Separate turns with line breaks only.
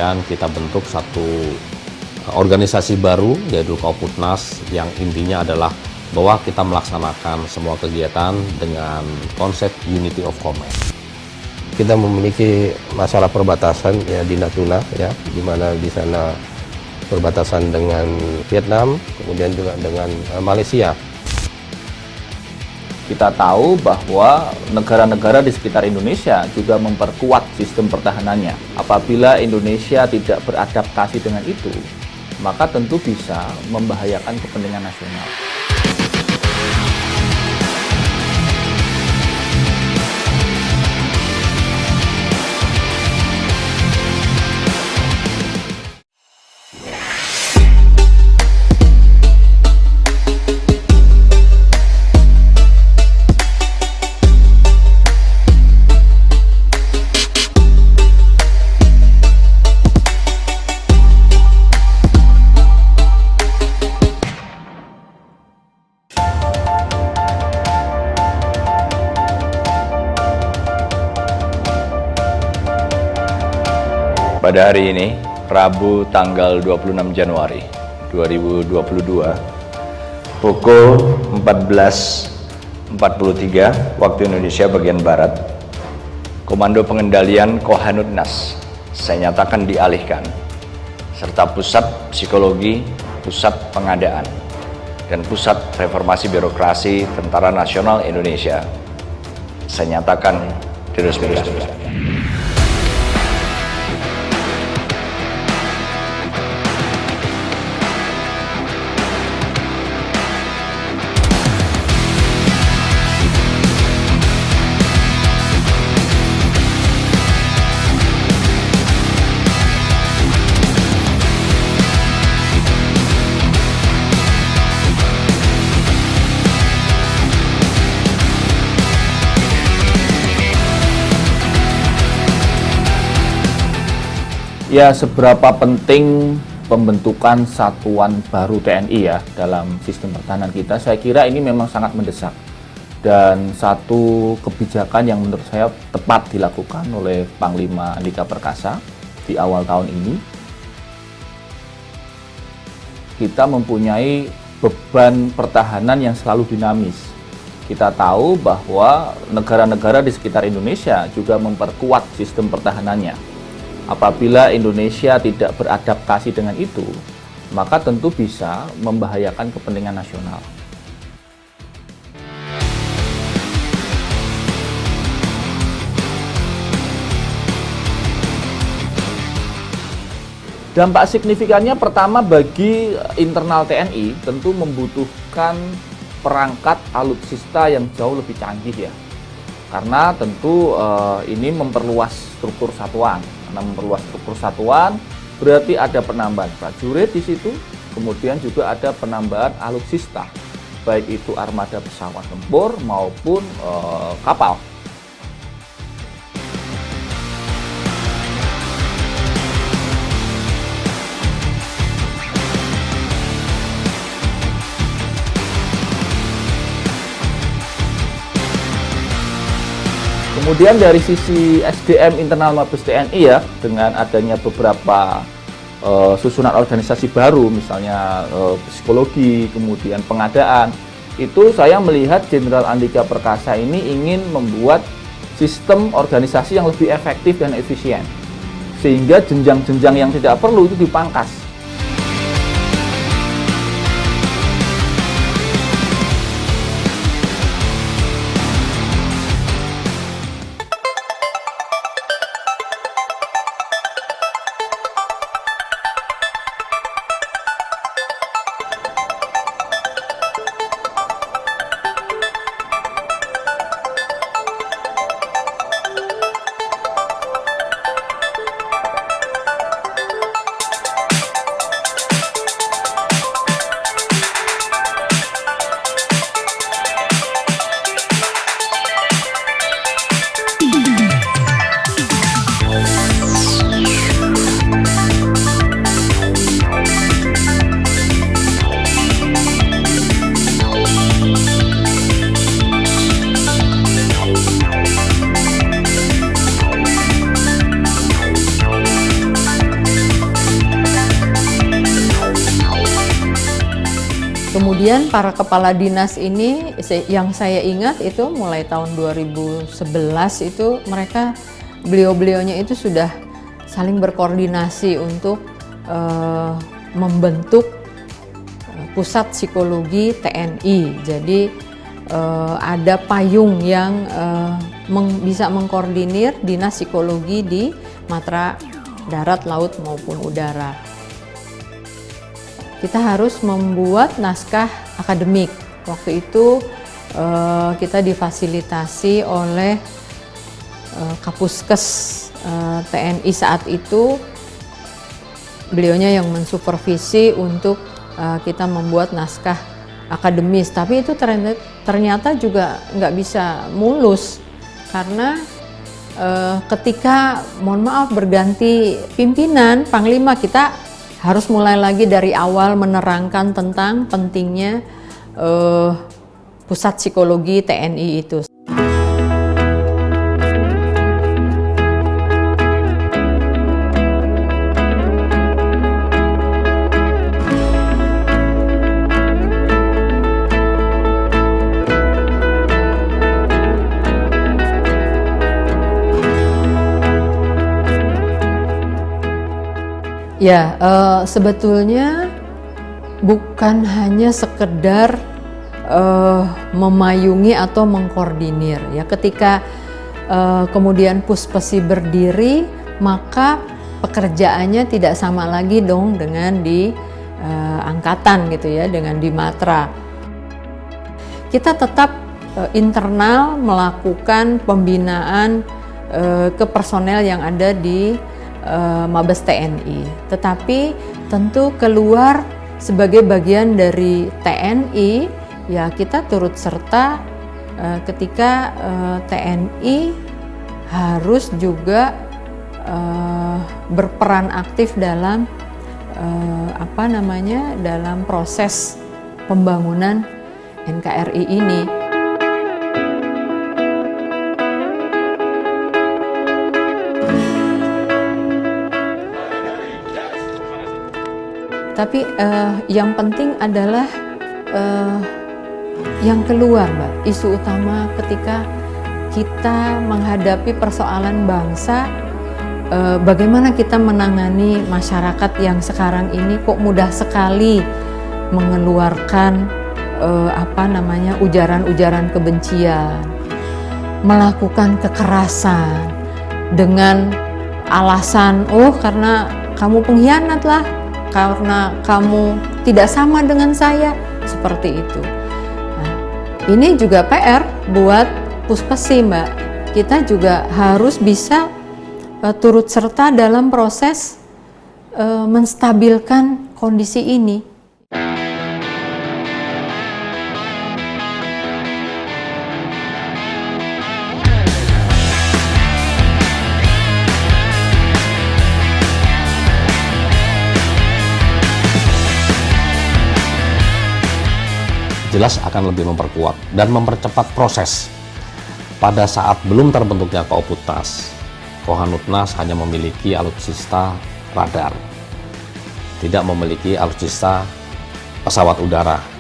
kemudian kita bentuk satu organisasi baru yaitu Kauputnas yang intinya adalah bahwa kita melaksanakan semua kegiatan dengan konsep Unity of Commerce.
Kita memiliki masalah perbatasan ya di Natuna ya, di mana di sana perbatasan dengan Vietnam, kemudian juga dengan Malaysia.
Kita tahu bahwa negara-negara di sekitar Indonesia juga memperkuat sistem pertahanannya. Apabila Indonesia tidak beradaptasi dengan itu, maka tentu bisa membahayakan kepentingan nasional.
Pada hari ini, Rabu tanggal 26 Januari 2022, pukul 14.43 waktu Indonesia bagian Barat, Komando Pengendalian Kohanutnas saya nyatakan dialihkan, serta Pusat Psikologi, Pusat Pengadaan, dan Pusat Reformasi Birokrasi Tentara Nasional Indonesia saya nyatakan diresmikan.
Ya, seberapa penting pembentukan satuan baru TNI ya dalam sistem pertahanan kita, saya kira ini memang sangat mendesak. Dan satu kebijakan yang menurut saya tepat dilakukan oleh Panglima Andika Perkasa di awal tahun ini. Kita mempunyai beban pertahanan yang selalu dinamis. Kita tahu bahwa negara-negara di sekitar Indonesia juga memperkuat sistem pertahanannya. Apabila Indonesia tidak beradaptasi dengan itu, maka tentu bisa membahayakan kepentingan nasional. Dampak signifikannya pertama bagi internal TNI tentu membutuhkan perangkat alutsista yang jauh lebih canggih ya. Karena tentu ini memperluas struktur satuan. Karena memperluas struktur satuan berarti ada penambahan prajurit di situ, kemudian juga ada penambahan alutsista, baik itu armada pesawat tempur maupun kapal. Kemudian dari sisi SDM internal Mabes TNI ya, dengan adanya beberapa susunan organisasi baru, misalnya psikologi, kemudian pengadaan, itu saya melihat Jenderal Andika Perkasa ini ingin membuat sistem organisasi yang lebih efektif dan efisien, sehingga jenjang-jenjang yang tidak perlu itu dipangkas.
Kemudian para kepala dinas ini yang saya ingat itu mulai tahun 2011 itu beliau-beliaunya itu sudah saling berkoordinasi untuk membentuk pusat psikologi TNI. Jadi ada payung yang bisa mengkoordinir dinas psikologi di matra darat, laut maupun udara. Kita harus membuat naskah akademik. Waktu itu kita difasilitasi oleh Kapuskes TNI saat itu. Beliaunya yang mensupervisi untuk kita membuat naskah akademis, tapi itu ternyata juga nggak bisa mulus karena ketika mohon maaf berganti pimpinan panglima, kita harus mulai lagi dari awal menerangkan tentang pentingnya pusat psikologi TNI itu. Ya, sebetulnya bukan hanya sekedar memayungi atau mengkoordinir. Ya, ketika kemudian Puspesi berdiri, maka pekerjaannya tidak sama lagi dong dengan di angkatan gitu ya, dengan di matra. Kita tetap internal melakukan pembinaan ke personel yang ada di Mabes TNI, tetapi tentu keluar sebagai bagian dari TNI, ya kita turut serta ketika TNI harus juga berperan aktif dalam dalam proses pembangunan NKRI ini. Tapi yang penting adalah yang keluar, Mbak. Isu utama ketika kita menghadapi persoalan bangsa, bagaimana kita menangani masyarakat yang sekarang ini kok mudah sekali mengeluarkan ujaran-ujaran kebencian, melakukan kekerasan dengan alasan karena kamu pengkhianat lah, karena kamu tidak sama dengan saya, seperti itu. Nah, ini juga PR buat Puspesi, Mbak. Kita juga harus bisa turut serta dalam proses menstabilkan kondisi ini.
Jelas akan lebih memperkuat dan mempercepat proses. Pada saat belum terbentuknya Koputnas, Kohanutnas hanya memiliki alutsista radar, tidak memiliki alutsista pesawat udara.